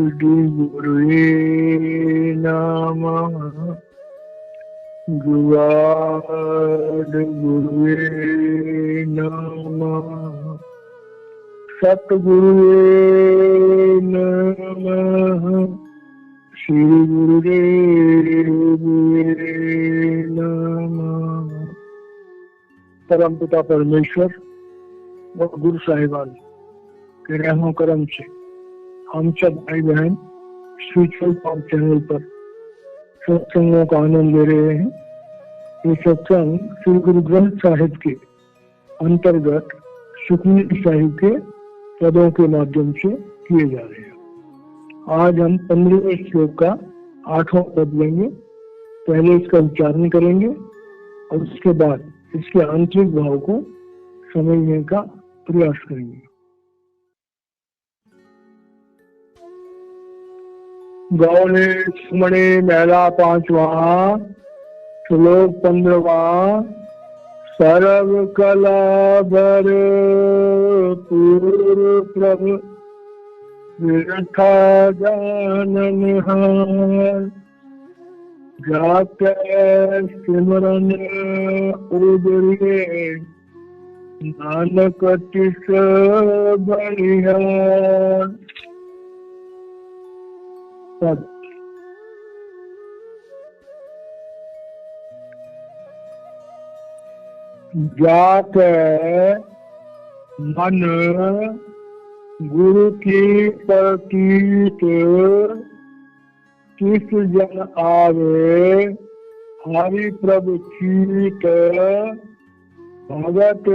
गुरुवे नमः। गुरुवे नमः। सतगुरुवे नमः। श्री गुरुदेव नमः। परम पिता परमेश्वर और गुरु साहिबान के रहमो करम से हम सब भाई बहन स्पिरिचुअल टॉक चैनल पर सत्संगों का आनंद ले रहे हैं। ये सत्संग श्री गुरु ग्रंथ साहिब के अंतर्गत सुखमनी साहिब के पदों के माध्यम से किए जा रहे हैं। आज हम 15वें श्लोक का 8वां पद लेंगे। पहले इसका उच्चारण करेंगे और उसके बाद इसके आंतरिक भाव को समझने का प्रयास करेंगे। गौड़े सुमणे मेला 5वां श्लोक 15वां। सर्व कला बर पूर्व प्रभु विरथा जाननहार। जाते सिमरन उदरे नानक तिस बलिहार। जाके मन गुरु की प्रतीत किस जन आवे। हरि प्रभु चीत भगत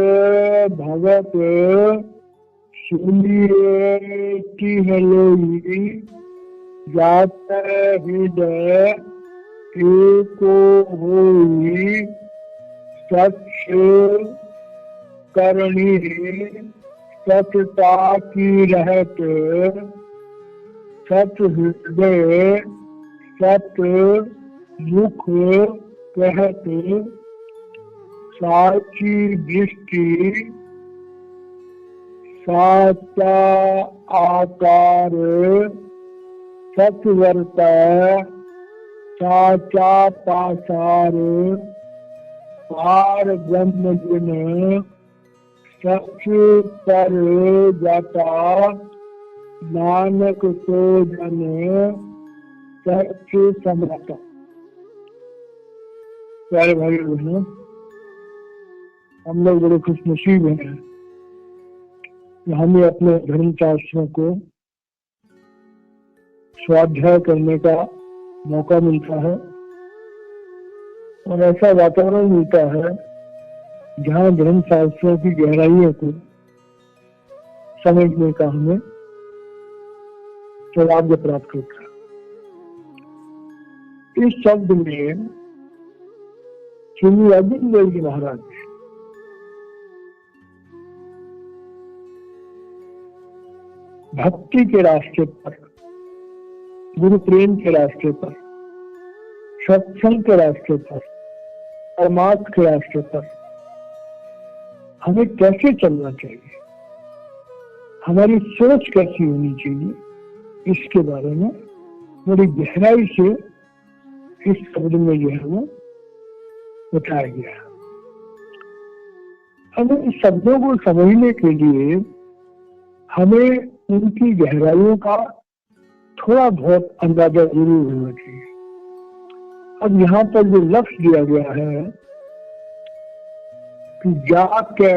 भगत सुनिए तिह लोई। जात हृदय एको होई। सच करनी सचता की रहत। सच हृदय सत मुख कहत। साची दृष्टि साचा आकार। सचवर्ता साचा पासार। पार ब्रह्म जिन सच पर जाता। नानक तो जन सच समझता। प्यारे भाई बहनों, हम लोग बड़े खुशनसीब हैं कि हमें अपने धर्म शास्त्रों को स्वाध्याय करने का मौका मिलता है और ऐसा वातावरण मिलता है जहाँ धर्म शास्त्रों की गहराइयों को समझने का हमें सौभाग्य प्राप्त होता है। इस शब्द में श्री अर्जुन देव जी महाराज भक्ति के रास्ते पर, गुरु प्रेम के रास्ते पर, सत्संग के रास्ते पर, परमार्थ के रास्ते पर हमें कैसे चलना चाहिए, हमारी सोच कैसी होनी चाहिए, इसके बारे में बड़ी गहराई से इस शब्द में जो है वो बताया गया है। हमें इस शब्दों को समझने के लिए हमें उनकी गहराइयों का थोड़ा बहुत अंदाजा जरूर होना चाहिए। अब यहाँ पर जो लफ्ज दिया गया है कि जाके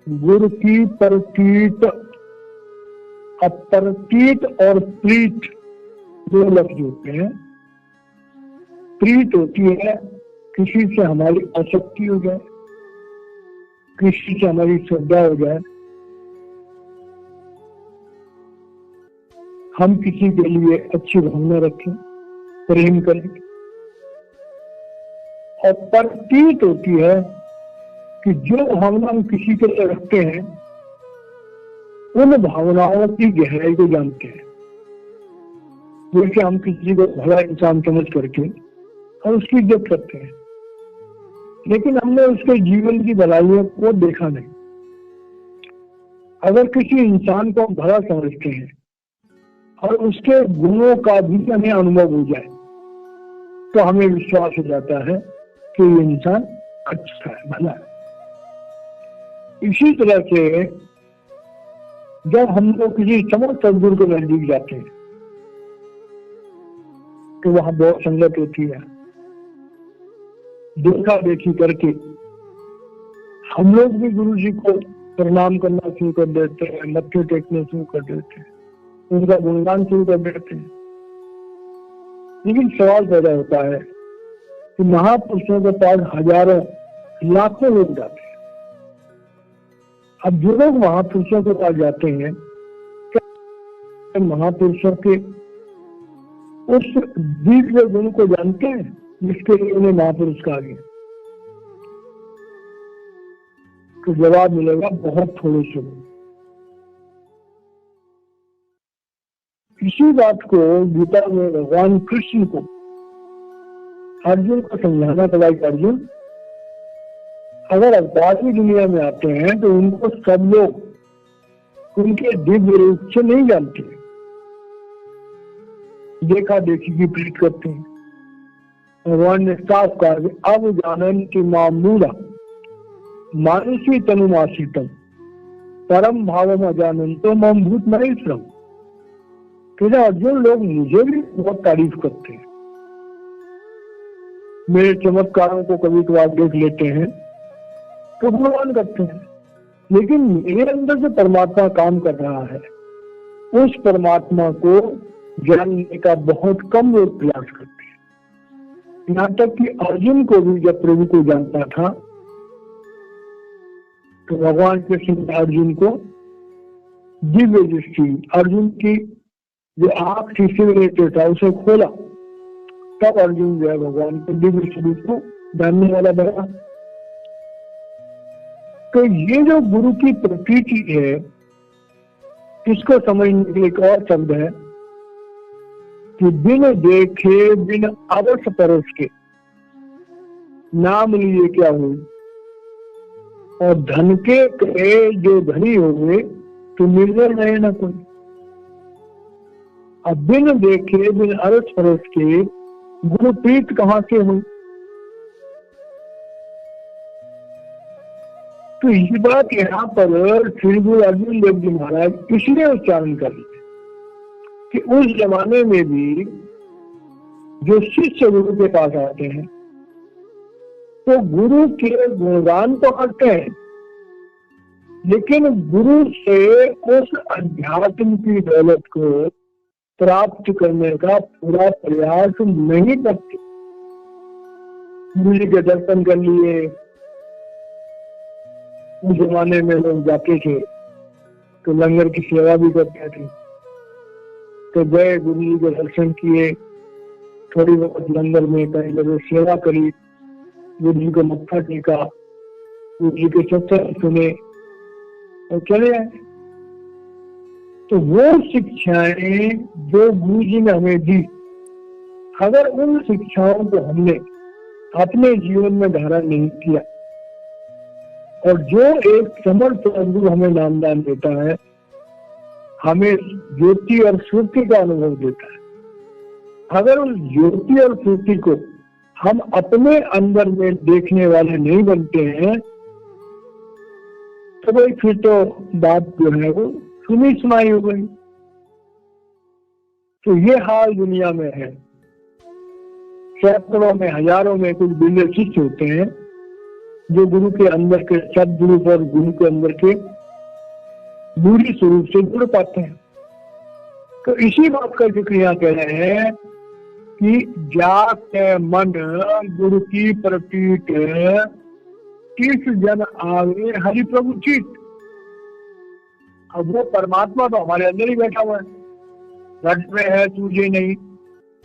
गुरु की प्रतीत। अब प्रतीत और प्रीत दो लफ्ज होते हैं। प्रीत होती है किसी से हमारी आसक्ति हो जाए, किसी से हमारी श्रद्धा हो जाए, हम किसी के लिए अच्छी भावना रखें, प्रेम करें। और प्रतीत होती है कि जो भावना हम किसी के लिए रखते हैं उन भावनाओं की गहराई को जानते हैं। जैसे हम किसी को भला इंसान समझ करके और उसकी इज्जत करते हैं, लेकिन हमने उसके जीवन की भलाइयों को देखा नहीं। अगर किसी इंसान को हम भला समझते हैं और उसके गुणों का भी हमें अनुभव हो जाए तो हमें विश्वास हो जाता है कि ये इंसान अच्छा है, भला है। इसी तरह से जब हम लोग किसी समर्थ सदगुरु के नजदीक जाते हैं तो वहां बहुत संगत होती है। देखा देखी करके हम लोग भी गुरु जी को प्रणाम करना शुरू कर देते हैं, मत्थे टेकने शुरू कर देते हैं, उनका गुणगान शुरू कर देते हैं। लेकिन सवाल पैदा होता है कि महापुरुषों के पास हजारों लाखों लोग जाते हैं। अब जो लोग महापुरुषों के पास जाते हैं, क्या महापुरुषों के उस दिव्य गुण को जानते हैं जिसके लिए उन्हें महापुरुष कहा गया? तो जवाब मिलेगा बहुत थोड़े से लोग। इसी बात को गीता में भगवान कृष्ण को अर्जुन को समझाना पड़ा कि अर्जुन, अगर अवतार की दुनिया में आते हैं तो उनको सब लोग उनके दिव्य रूप से नहीं जानते, देखा देखी की प्रीत करते हैं। भगवान ने साफ कहा, अब जानन्ति मां मूढ़ा मानुषी तनुमासीतम परम भावम अजानन्तो मम भूत महेश्वरम। कहते अर्जुन, लोग मुझे भी बहुत तारीफ करते हैं, मेरे चमत्कारों को कभी कभार देख लेते हैं तो गुणगान करते हैं, लेकिन मेरे अंदर जो परमात्मा काम कर रहा है उस परमात्मा को जानने का बहुत कम लोग प्रयास करते हैं। यहाँ तक कि अर्जुन को भी जब प्रभु को जानता था तो भगवान कृष्ण ने अर्जुन को दिव्य दृष्टि, अर्जुन की जो आंख थी सिर था उसे खोला, तब अर्जुन जो है भगवान के दिव्य स्वरूप को जानने वाला बना। तो ये जो गुरु की प्रतीति है, इसको समझने के लिए एक और शब्द है कि बिन देखे बिन अवश्य परस के नाम लिए क्या हुए, और धन के जो धनी हो गए तो निर्जर रहे ना कोई। अब बिन देखे बिन अरस परस के गुरु प्रीत कहां से हुई? तो ये बात यहाँ पर श्री गुरु अर्जुन देव जी महाराज इसलिए उच्चारण कर रहे कि उस जमाने में भी जो शिष्य गुरु के पास आते हैं तो गुरु के गुणगान तो करते हैं, लेकिन गुरु से उस अध्यात्म की दौलत को प्राप्त करने का पूरा प्रयास नहीं करते। गुरु जी के दर्शन कर लिए, उस जमाने में लोग जाते थे तो लंगर की सेवा भी करते थे, तो गए गुरु जी के दर्शन किए, थोड़ी बहुत लंगर में कई लोगों सेवा करी, गुरु जी को मत्था टेका, गुरु जी के सत्संग सुने और चले आए। तो वो शिक्षाएं जो गुरु जी ने हमें दी, अगर उन शिक्षाओं को हमने अपने जीवन में धारण नहीं किया, और जो एक समर्थ सद्गुरु हमें नामदान देता है, हमें ज्योति और स्फूर्ति का अनुभव देता है, अगर उस ज्योति और स्फूर्ति को हम अपने अंदर में देखने वाले नहीं बनते हैं तो भाई फिर तो बात जो है वो सुनी सुनाई हो गई। तो ये हाल दुनिया में है। सैकड़ों में हजारों में कुछ बिरले शिष्य होते हैं जो गुरु के अंदर के सदगुरु और गुरु के अंदर के मूल स्वरूप से जुड़ पाते हैं। तो इसी बात का जिक्र यहाँ कह रहे हैं कि जाके मन गुरु की प्रतीत किस जन आवे हरि प्रभु चित। अब वो परमात्मा तो हमारे अंदर ही बैठा हुआ है, घट में है तुझे नहीं,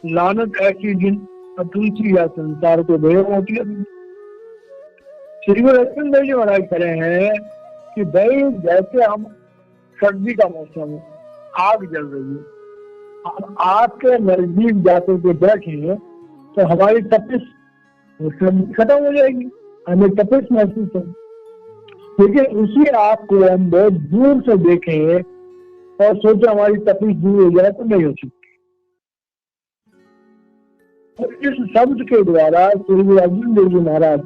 लानत ऐसी जिन तुलसी या संसार को भय होती है। श्री गुरु अर्जुन देव जी महाराज कह रहे हैं कि भाई जैसे हम सर्दी का मौसम है, आग जल रही है, हम आग के नजदीक जाकर के बैठे तो हमारी तपिश खत्म हो जाएगी, हमें तपिश महसूस होगी। लेकिन उसी आग को हम बहुत दूर से देखें और सोचे हमारी तकलीफ दूर हो जाए तो नहीं हो सकती। तो इस शब्द के द्वारा श्री गुरु अर्जुन देव जी महाराज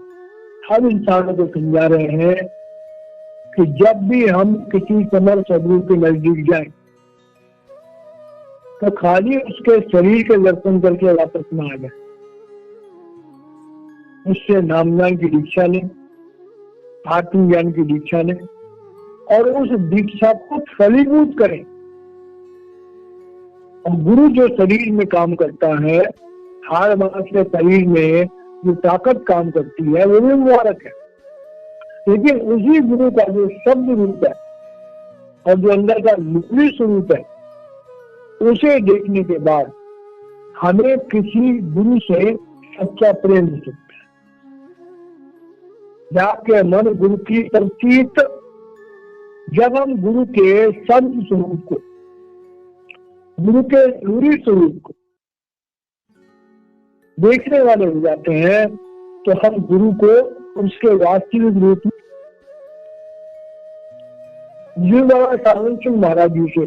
हर इंसानों को समझा रहे हैं कि जब भी हम किसी समर सदगुरु के नजदीक जाएं तो खाली उसके शरीर के दर्शन करके वापस न आ जाए, उससे नाम ज्ञान की दीक्षा लें, आत्म ज्ञान की दीक्षा लें और उस दीक्षा को फलीभूत करें। और गुरु जो शरीर में काम करता है, हाड़ मांस के शरीर में जो ताकत काम करती है वो भी मुबारक है, लेकिन उसी गुरु का जो शब्द रूप है और जो अंदर का नूरी स्वरूप है, उसे देखने के बाद हमें किसी गुरु से सच्चा प्रेम हो सकता है। जाके मन गुरु की प्रतीत, जब हम गुरु के शब्द स्वरूप को, गुरु के नूरी स्वरूप को देखने वाले हो जाते हैं तो हम गुरु को उसके वास्तविक रूप में, जी बाबा सावन सिंह महाराज जी से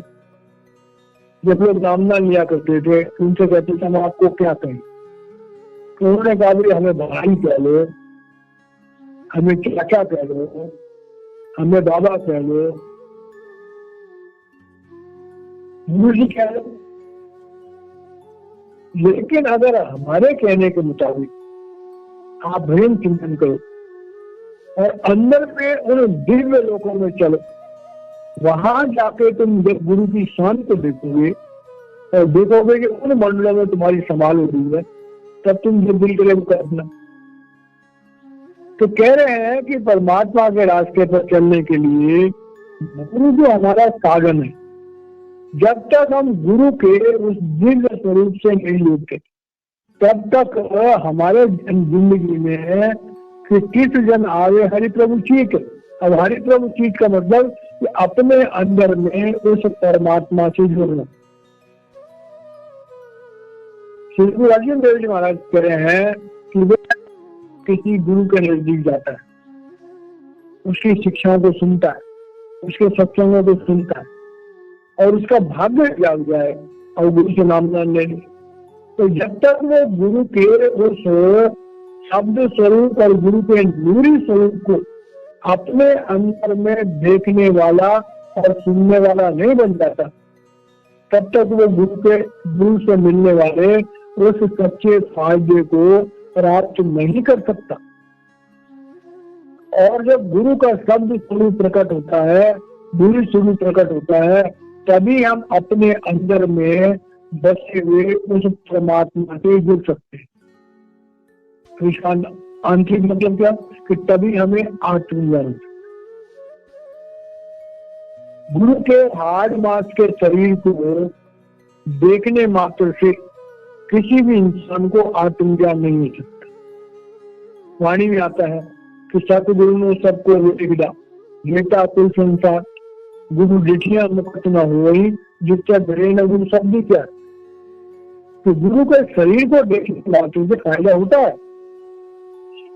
जब लोग नामना लिया करते थे, उनसे कहते थे हम आपको क्या कहें, तो उन्होंने कहा भाई हमें भाई कह लो, हमें चाचा कह लो, हमें बाबा कह लो, गुरु जी कह लो। लेकिन अगर हमारे कहने के मुताबिक आप भजन चिंतन करो और अंदर में उन दिव्य लोकों में चलो, वहां जाके तुम जब गुरु की शान को देखोगे और देखोगे कि उन मंडलों में तुम्हारी संभाल हो रही है, तब तुम जो दिल करे वो करना। तो कह रहे हैं कि परमात्मा के रास्ते पर चलने के लिए गुरु जो हमारा साधन है, जब तक हम गुरु के उस दिव्य स्वरूप से नहीं जुड़ते तब तक हमारे जिंदगी में कि किस जन आवे हरि प्रभु चीत। अब हरि प्रभु चीत का मतलब कि अपने अंदर में उस परमात्मा से जुड़ना। श्री गुरु अर्जुन देव जी महाराज कह रहे हैं कि वे किसी गुरु के नजदीक जाता है, उसकी शिक्षाओं को सुनता है, उसके सत्संगों को सुनता है और उसका भाग्य जाग जाए और गुरु से नाम ज्ञान ले ले, तो जब तक वो गुरु के उस शब्द स्वरूप और गुरु के नूरी स्वरूप को अपने अंदर में देखने वाला और सुनने वाला नहीं बन जाता, तब तक वो गुरु से मिलने वाले उस सच्चे फायदे को प्राप्त नहीं कर सकता। और जब गुरु का शब्द स्वरूप प्रकट होता है, नूरी स्वरूप प्रकट होता है, तभी हम अपने अंदर में बसे हुए उस परमात्मा से जुड़ सकते हैं। तो इसका आंतरिक मतलब क्या कि तभी हमें आत्मज्ञान। गुरु के हाड़ मांस के शरीर को देखने मात्र से किसी भी इंसान को आत्मज्ञान नहीं हो सकता। वाणी में आता है कि सतगुरु ने सबको विदा लेता कुल संसार, गुरु डिठिया मुक्त न हो जिसका घरे न गुरु शब्द क्या। तो गुरु के शरीर को देखने मात्र से फायदा होता है,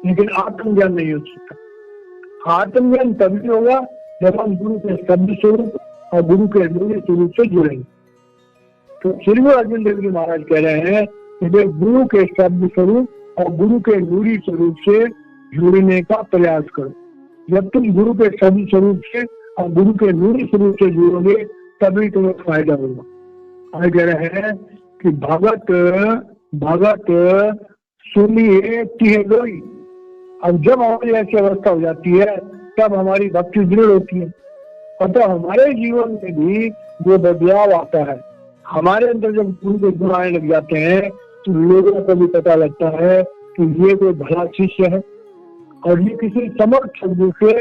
लेकिन आत्मज्ञान नहीं हो सकता। आत्मज्ञान तभी होगा जब हम गुरु के शब्द स्वरूप और गुरु के नूरी स्वरूप से जुड़ेंगे। तो श्री गुरु अर्जुन देव जी महाराज कह रहे हैं कि गुरु के शब्द स्वरूप और गुरु के नूरी स्वरूप से जुड़ने का प्रयास करो। जब तुम गुरु के शब्द स्वरूप से और गुरु के नूरी स्वरूप से जुड़ोगे तभी तुम्हें फायदा होगा। आगे कह रहे हैं कि भगत भगत सुनिए तिहलोई। अब जब हमारी ऐसी अवस्था हो जाती है तब हमारी भक्ति दृढ़ होती है और तब हमारे जीवन में भी जो बदलाव आता है, हमारे अंदर जब गुरु के गुण आने लग जाते हैं तो लोगों को भी पता लगता है कि ये कोई भला शिष्य है और ये किसी समर्थ शब्द से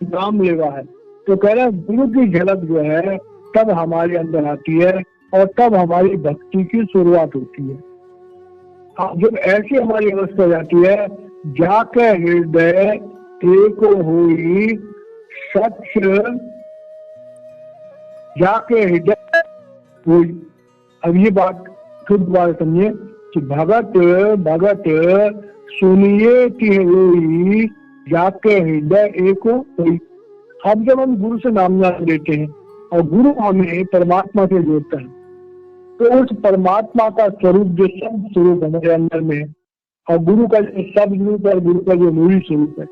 नाम लेवा है। तो कह रहे हैं गुरु की झलक जो है तब हमारे अंदर आती है और तब हमारी भक्ति की शुरुआत होती है। अब जब ऐसी हमारी अवस्था हो जाती है, जाके हृदय एक होई सच, जाके हृदय होई। अब ये बात खुद बात समझिए कि भगत भगत सुनिए कि होई जाके हृदय एक होई। अब जब हम गुरु से नाम ज्ञान लेते हैं और गुरु हमें परमात्मा से जोड़ता है, तो उस परमात्मा का स्वरूप जो सब स्वरूप हमारे अंदर में है और गुरु का जो सब स्वरूप है, गुरु का जो मूल स्वरूप है,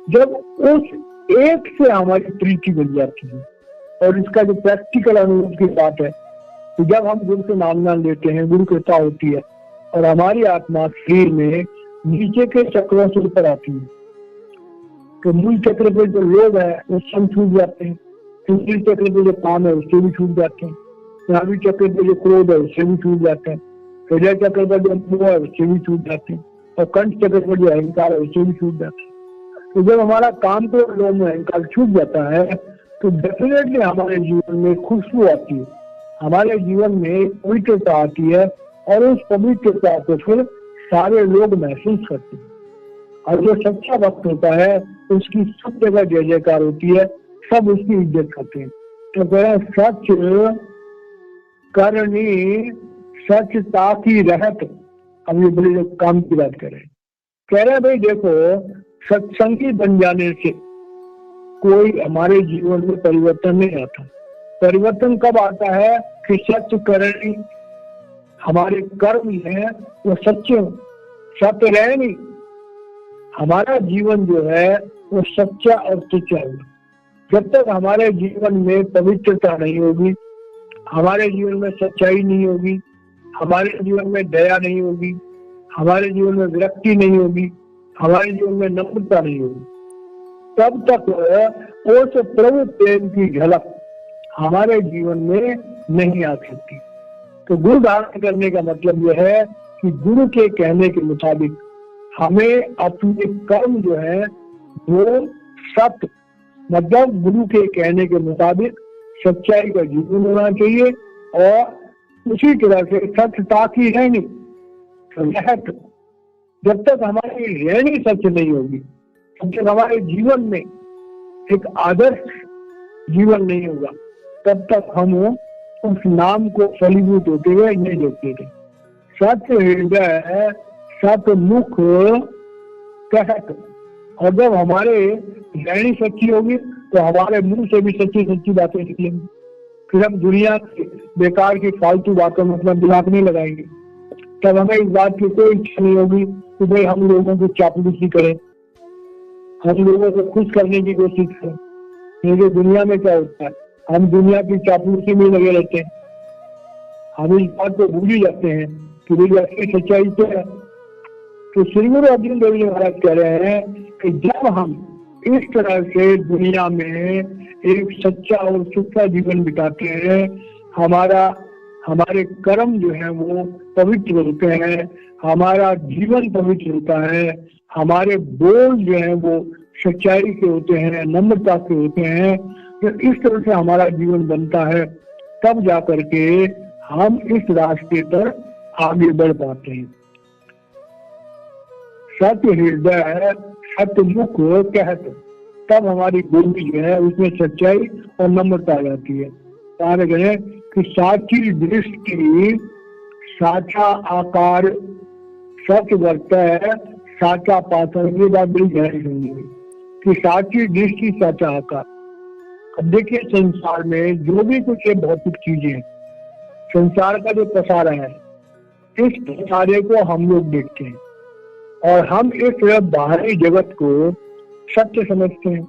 जब उस एक से हमारी प्रीति बन जाती है। और इसका जो प्रैक्टिकल अनुभव की बात है, तो जब हम गुरु से नाम ज्ञान लेते हैं, गुरु कृपा होती है और हमारी आत्मा शरीर में नीचे के चक्रों से ऊपर आती है। तो मूल चक्र पे जो लोभ है वो सब छूट जाते हैं, इंद्रिय चक्र पे जो काम है उससे भी छूट जाते हैं, नाभि चक्र पे जो क्रोध है उससे भी छूट जाते हैं, हृदय चक्र पर जो मोह है उससे भी छूट जाते हैं, और कंठ चक्र पर जो अहंकार है उससे भी छूट जाते हैं। तो जब हमारा काम को लोभ अहंकार छूट जाता है तो डेफिनेटली हमारे जीवन में खुशबू आती है, हमारे जीवन में पवित्रता आती है, और उस पवित्रता को फिर सारे लोग महसूस करते हैं। और जो सच्चा भक्त होता है उसकी सब जगह जय जयकार होती है, सब उसकी इज्जत करते हैं। तो कह रहे सच करनी सचता की रहत। अब ये बड़े काम की बात कर रहे हैं, कह रहे हैं भाई देखो, सत्संगी बन जाने से कोई हमारे जीवन में परिवर्तन नहीं आता। परिवर्तन कब आता है कि सत्य करनी, हमारे कर्म है वो सच्चे हो, सत्य रहे नहीं, हमारा जीवन जो है वो सच्चा और सच्चा होगा। जब तक हमारे जीवन में पवित्रता नहीं होगी, हमारे जीवन में सच्चाई नहीं होगी, हमारे जीवन में दया नहीं होगी, हमारे जीवन में विरक्ति नहीं होगी, हमारे जीवन में नम्रता नहीं होगी, तब तक उस प्रभु प्रेम की झलक हमारे जीवन में नहीं आ सकती। तो गुरु धारण करने का मतलब यह है कि गुरु के कहने के मुताबिक हमें अपने कर्म जो है वो सत्य, मतलब गुरु के कहने के मुताबिक सच्चाई का जीवन होना चाहिए, और उसी तरह से सत्यता की रहनी रहत। जब तक हमारी रहनी सत्य नहीं होगी, तब तक हमारे जीवन में एक आदर्श जीवन नहीं होगा, तब तक हम उस नाम को फलीभूत होते हुए नहीं देखते थे। सत्य हृदय सत्य मुख कहत। और जब हमारे रहनी सच्ची होगी तो हमारे मुंह से भी सच्ची सच्ची बातें निकलेंगी। फिर हम दुनिया की बेकार की फालतू बातों में अपना दिमाग नहीं लगाएंगे। तब हमें इस बात की कोई इच्छा नहीं होगी कि भाई हम लोगों को चापलूसी करें, हम लोगों को खुश करने की कोशिश करें। क्योंकि दुनिया में क्या होता है, हम दुनिया की चापलूसी में लगे रहते हैं, हम इस बात को भूल ही जाते हैं कि भाई असली सच्चाई तो है। तो श्री गुरु अर्जुन देव जी महाराज कह रहे हैं कि जब हम इस तरह से दुनिया में एक सच्चा और सुखा जीवन बिताते हैं, हमारे कर्म जो है वो पवित्र होते हैं, हमारा जीवन पवित्र होता है, हमारे बोल जो है वो सच्चाई के होते हैं, नम्रता के होते हैं, तो इस तरह से हमारा जीवन बनता है, तब जाकर के हम इस रास्ते पर आगे बढ़ पाते हैं। सत्य हृदय सत्य मुख कहत, तब हमारी बोली जो है उसमें सच्चाई और नम्रता आ जाती है। कहा गए कि साची दृष्टि साचा आकार सच वर्त है साचा पात्र। ये बात बड़ी गहरी समझी कि साची दृष्टि साचा आकार। अब देखिए संसार में जो भी कुछ है भौतिक चीजें हैं, संसार का जो प्रसार है, इस प्रसारे को हम लोग देखते हैं और हम इस बाहरी जगत को सत्य समझते हैं,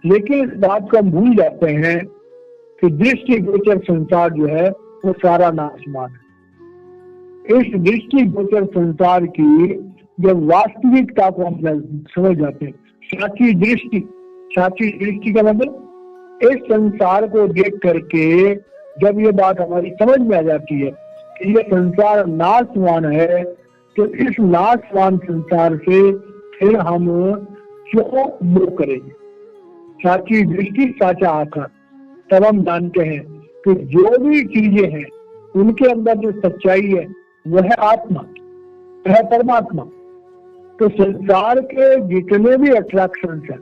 लेकिन इस बात को हम भूल जाते हैं कि दृष्टि गोचर संसार जो है वो सारा नाशमान है। इस दृष्टि गोचर संसार की जब वास्तविकता को हम समझ जाते हैं, साची दृष्टि का मतलब इस संसार को देख करके जब ये बात हमारी समझ में आ जाती है कि ये संसार नाशवान है, तो इस नाशवान संसार से फिर हम क्यों मोह करेंगे। साची दृष्टि साचा आकार, तब हम जानते हैं कि जो भी चीजें हैं उनके अंदर जो सच्चाई है वह है आत्मा, वह है परमात्मा। तो संसार के जितने भी अट्रैक्शन है,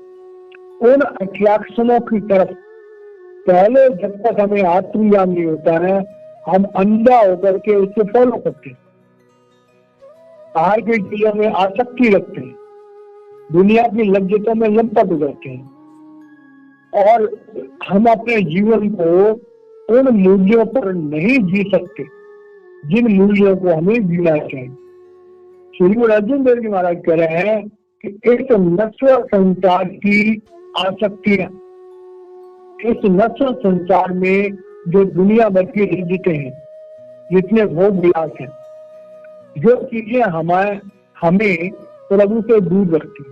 उन अट्रैक्शनों की तरफ पहले जब तक हमें आत्मज्ञान नहीं होता है, हम अंधा होकर के उससे फॉलो करते हैं, बाहर की चीजों में आसक्ति रखते हैं, दुनिया की लज्जतों में लंपट हो जाते हैं। और हम अपने जीवन को उन मूल्यों पर नहीं जी सकते जिन मूल्यों को हमें जीना चाहिए। श्री गुरु अर्जुन देव जी महाराज कह रहे हैं कि इस नश्वर संसार की आसक्तियां, इस नश्वर संसार में जो दुनिया भर की रिश्ते हैं, जितने भोग विलास हैं, जो चीजें हमें प्रभु से दूर रखती,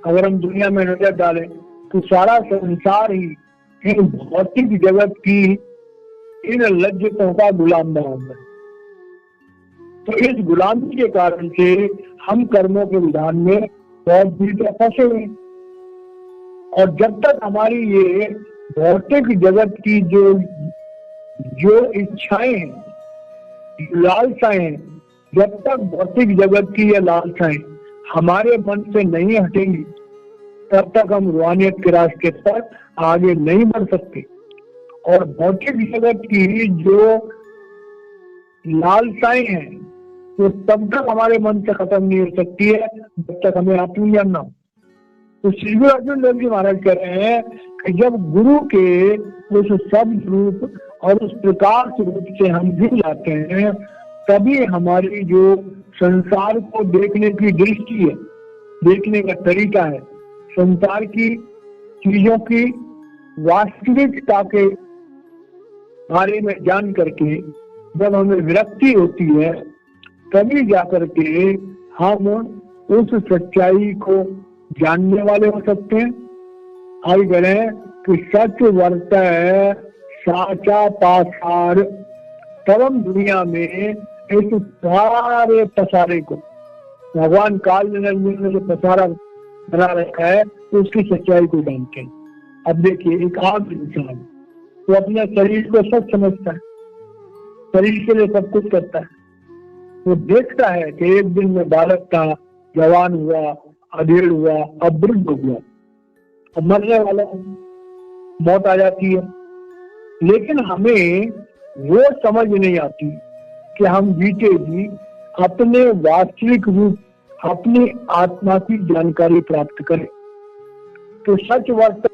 अगर हम दुनिया में नजर डालें तो सारा संसार ही इन भौतिक जगत की इन लज्जतों का गुलाम बना हुआ है। तो इस गुलामी के कारण से हम कर्मों के विधान में बहुत भीतर फंसे हुए। और जब तक हमारी ये भौतिक जगत की जो इच्छाएं हैं, लालसाएं हैं, जब तक भौतिक जगत की ये लालसाएं हमारे मन से नहीं हटेंगी, तब तक हम रूहानियत के रास्ते पर आगे नहीं बढ़ सकते। और भौतिक जगत की जो लालसाएं हैं तो तब तक हमारे मन से खत्म नहीं हो सकती है जब तक हमें आत्मज्ञान ना हो। तो श्री गुरु अर्जुन देव जी महाराज कह रहे हैं कि जब गुरु के उस शब्द रूप और उस प्रकाश रूप से हम जुड़ जाते हैं, तभी हमारी जो संसार को देखने की दृष्टि है, देखने का तरीका है, संसार की चीजों की वास्तविकता के बारे में जान करके जब हमें विरक्ति होती है, तभी जाकर के हम उस सच्चाई को जानने वाले हो सकते हैं। आगे करें कि सच वर्तय साचा पासार, तब हम दुनिया में इस सारे पसारे को, भगवान काल निरंजन ने जो पसारा बना रखा है, तो उसकी सच्चाई को जानते हैं। अब देखिए, एक आम इंसान तो अपने शरीर को सच समझता है, शरीर के लिए सब कुछ करता है। वो देखता है कि एक दिन में बालक था, जवान हुआ, अधेड़ हुआ, अब वृद्ध हो गया, अब मरने वाला, मौत आ जाती है। लेकिन हमें वो समझ नहीं आती कि हम बीते जी अपने वास्तविक रूप, अपनी आत्मा की जानकारी प्राप्त करें। तो सच वर्त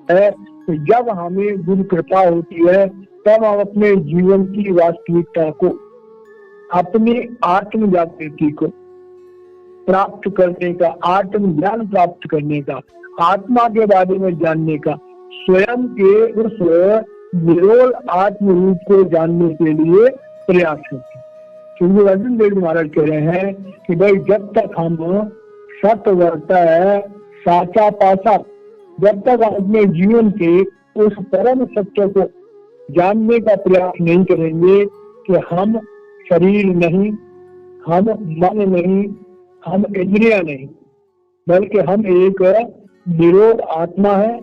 है कि जब हमें गुरु कृपा होती है, तब हम अपने जीवन की वास्तविकता को, अपनी आत्म जागृति को प्राप्त करने का, आत्म ज्ञान प्राप्त करने का, आत्मा के बारे में जानने का, स्वयं के उस निरोल आत्म रूप को जानने के लिए प्रयास करते हैं। श्री अर्जुन देव महाराज कह रहे हैं कि भाई, जब तक हम सत्य वर्तय साचा पासा, जब तक हम अपने जीवन के उस परम सत्य को जानने का प्रयास नहीं करेंगे कि हम शरीर नहीं, हम मन नहीं, हम इंद्रिया नहीं, बल्कि हम एक निरोध आत्मा है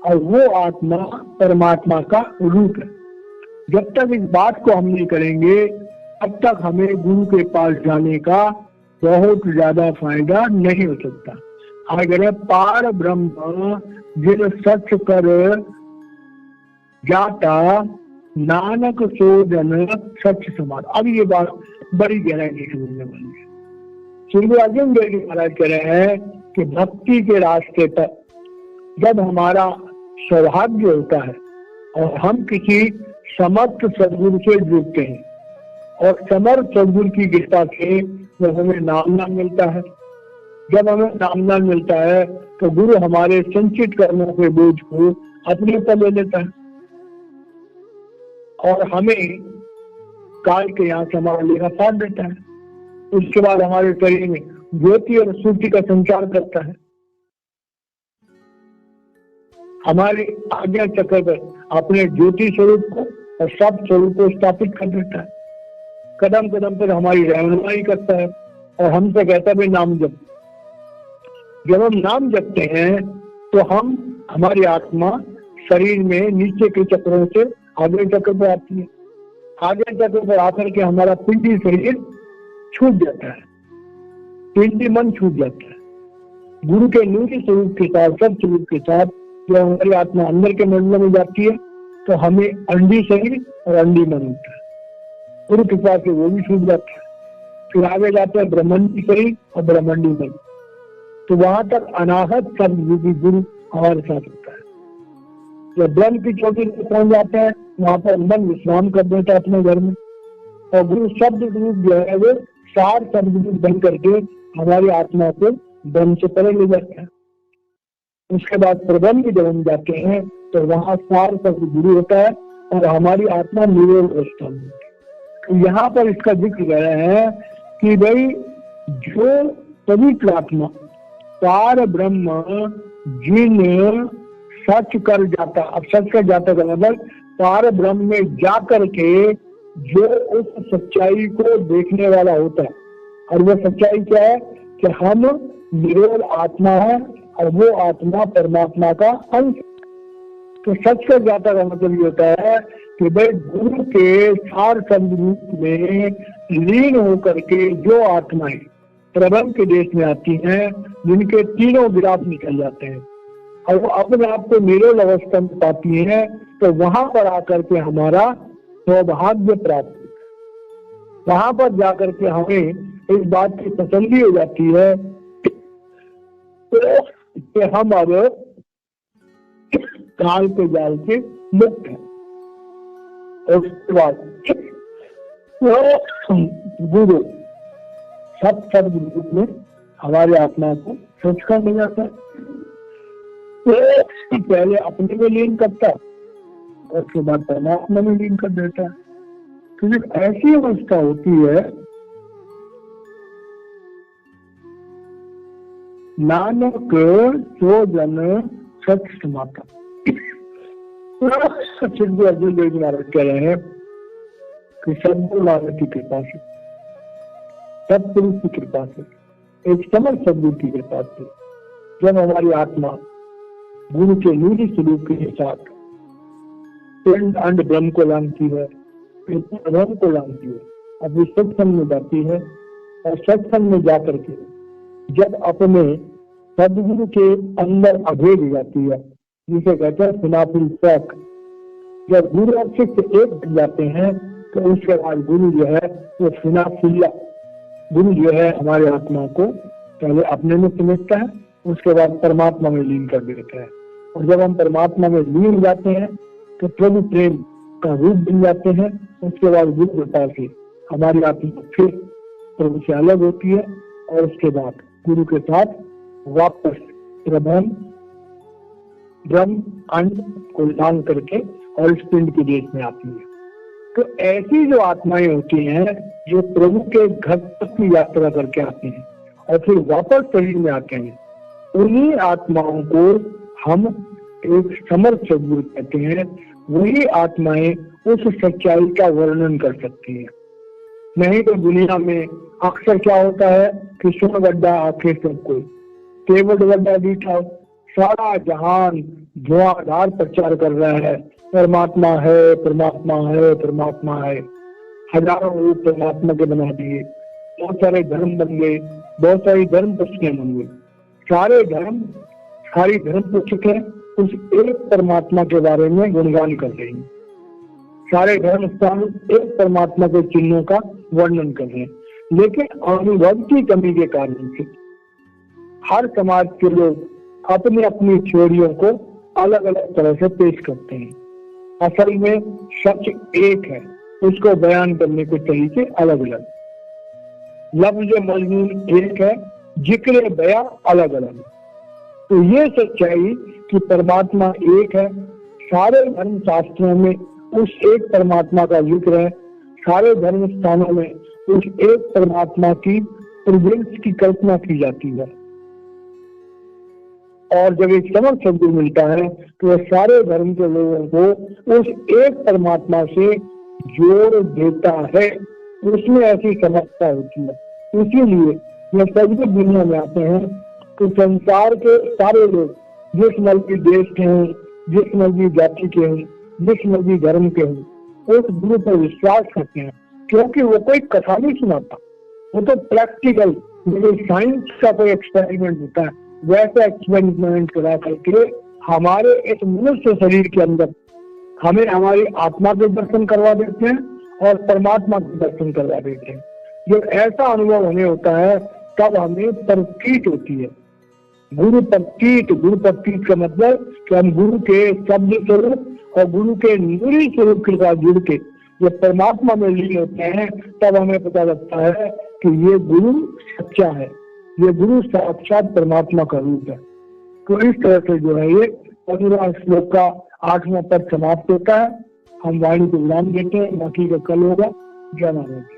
और वो आत्मा परमात्मा का रूप है। जब तक इस बात को हम नहीं करेंगे, तब तक हमें गुरु के पास जाने का बहुत ज्यादा फायदा नहीं हो सकता। अगर पार ब्रह्म जिन सच कर जाता, नानक सो जन सच समाज। अब ये बात बड़ी गहराई से समझने वाली है। श्री गुरु अर्जुन देव जी महाराज कह रहे हैं कि भक्ति के रास्ते पर जब हमारा सौभाग्य होता है और हम किसी समर्थ सदगुरु से जुड़ते हैं, और समर्थ सदगुरु की कृपा से जब हमें नामदान मिलता है, जब हमें नामदान मिलता है, तो गुरु हमारे संचित कर्मों के बोझ को अपने ऊपर ले लेता है और हमें काल के यहाँ संभालने का साथ देता है। उसके बाद हमारे शरीर में ज्योति और सूर्य का संचार करता है, हमारे आज्ञा चक्र पर अपने ज्योति स्वरूप को और सब स्वरूप को स्थापित कर देता है। कदम कदम पर हमारी रहनुमाई करता है और हमसे कहता है नाम जप। जब हम नाम जपते हैं तो हमारी आत्मा शरीर में नीचे के चक्रों से आगे चक्र पर आती है। आगे चक्र पर आकर के हमारा पिंडी शरीर छूट जाता है, पिंडी मन छूट जाता है। गुरु के नूरी स्वरूप के साथ, सब स्वरूप के साथ जब हमारी आत्मा अंदर के मंडलों में जाती है, तो हमें अंडी शरीर और अंडी मन होता है। गुरु कृपा से वो भी छूट जाता है। फिर आगे जाता है ब्रह्मांडी शरीर और ब्रह्मांडी मन। तो वहां तक अनाहत सब गुरु हमारे साथ होता है। जब ब्रह्म की चोटी पर पहुंच जाते हैं वहां पर मन विश्राम कर देता है अपने घर में, और गुरु शब्द रूप जो है वो सार शब्द रूप बन करके हमारी आत्मा को ब्रह्म से परे ले जाता है। उसके बाद प्रबंध जब हम जाते हैं तो वहां सार शब्द गुरु होता है और हमारी आत्मा निरोल अवस्था में होती है। तो यहाँ पर इसका जिक्र कर रहे हैं कि भाई जो पवित्र आत्मा पार ब्रह्म जिन सच कर जाता, अब सच कर जाता का मतलब पार ब्रह्म में जा करके जो उस सच्चाई को देखने वाला होता है, और वो सच्चाई क्या है कि हम निरोल आत्मा है और वो आत्मा परमात्मा का अंश। तो सच कर जाता का मतलब ये होता है कि भाई गुरु के सार शब्द रूप में लीन होकर के जो आत्माएं प्रबंध के देश में आती हैं, जिनके तीनों विराट निकल जाते हैं और वो अपने आप को निरोल अवस्था में पाती है, तो वहां पर आकर के हमारा सौभाग्य प्राप्त होता है। वहां पर जाकर के हमें इस बात की तसल्ली हो जाती है कि हम अब काल के जाल से मुक्त हैं। और उसके बाद गुरु सब शब्द रूप में हमारे आत्मा को सोच कर ले जाता है। तो पहले अपने में लीन करता है और उसके बाद परमात्मा में लीन कर देता है। तो जब ऐसी अवस्था होती है, नानक जो जन सच समाता, अर्जुन देव जी महाराज कह रहे हैं कि सदगुरु नानक की कृपा से, सतपुरुष की कृपा से, एक समर्थ सदगुरु की कृपा से जब हमारी आत्मा गुरु के नीली स्वरूप के साथ पिंड अंड ब्रह्म को लांघती है, ब्रह्म को लांघती है, अभी सत्संग में जाती है और सत्संग में जाकर के जब अपने सदगुरु के अंदर अभेद हो जाती है, जिसे कहते हैं फिनाफिल पैक, जब गुरु और शिष्य एक बन जाते हैं तो उसके बाद गुरु जो है वो फिनाफिल्ला, गुरु जो है हमारे आत्मा को पहले अपने में समेटता है, उसके बाद परमात्मा में लीन कर देता है। और जब हम परमात्मा में लीन हो जाते हैं तो प्रभु प्रेम का रूप बन जाते हैं। उसके बाद गुरु कृपा से हमारी आत्मा फिर प्रभु से अलग होती है और उसके बाद गुरु के साथ वापस ब्रह्म अंड को लांघ करके और इस पिंड के देश में आती है। तो ऐसी जो आत्माएं होती हैं जो प्रभु के घर तक की यात्रा करके आती हैं और फिर वापस शरीर में आते हैं, उन्हीं आत्माओं को हम एक समर्थ सदगुरु कहते हैं। वही आत्माएं उस सच्चाई का वर्णन कर सकती हैं। नहीं तो दुनिया में अक्सर क्या होता है कि सुन गड्ढा आंखें सब कोई, केवल गड्ढा बीठा, सारा जहान धुआंधार प्रचार कर रहा है परमात्मा है, परमात्मा है, परमात्मा है। हजारों रूप परमात्मा के बना दिए, बहुत सारे धर्म बन गए, बहुत सारी धर्म पुस्तकें बन गई। सारे धर्म, सारी धर्म पुस्तकें उस एक परमात्मा के बारे में गुणगान कर रही हैं। सारे धर्म स्थान एक परमात्मा के चिन्हों का वर्णन कर रहे हैं, लेकिन अनुभव की कमी के कारण से हर समाज के लोग अपनी अपनी थ्योरियों को अलग अलग तरह से पेश करते हैं। असल में सच एक है, उसको बयान करने के तरीके अलग अलग। लफ्ज मजमून एक है, जिक्र बयां अलग अलग। तो ये सच्चाई कि परमात्मा एक है, सारे धर्म शास्त्रों में उस एक परमात्मा का जिक्र है, सारे धर्म स्थानों में उस एक परमात्मा की प्रेजेंस की कल्पना की जाती है। और जब एक समर्थ शब्द मिलता है तो वह सारे धर्म के लोगों को उस एक परमात्मा से जोड़ देता है। उसमें ऐसी समझता होती है। इसीलिए जब सभी दुनिया में आते हैं तो संसार के सारे लोग जिस मर्जी देश के हों, जिस मर्जी जाति के हों, जिस मर्जी धर्म के हों, उस गुरु पर विश्वास करते हैं, क्योंकि वो कोई कथा नहीं सुनाता, वो तो प्रैक्टिकल साइंस का कोई एक्सपेरिमेंट होता है, वैसा एक्सपेरिमेंट करा करके हमारे इस मनुष्य शरीर के अंदर हमें हमारी आत्मा के दर्शन करवा देते हैं और परमात्मा के दर्शन करवा देते हैं। जब ऐसा अनुभव हमें होता है तब हमें प्रतीत होती है गुरु प्रतीत का मतलब कि हम गुरु के शब्द स्वरूप और गुरु के नुरी स्वरूप के साथ जुड़ के जब परमात्मा में लीन होते हैं तब हमें पता लगता है कि ये गुरु सच्चा है, ये गुरु साक्षात परमात्मा का रूप है। तो इस तरह से जो है ये 15वां श्लोक का 8वां पद समाप्त होता है। हम वाणी को विराम देते हैं, बाकी का कल होगा। जय माता दी।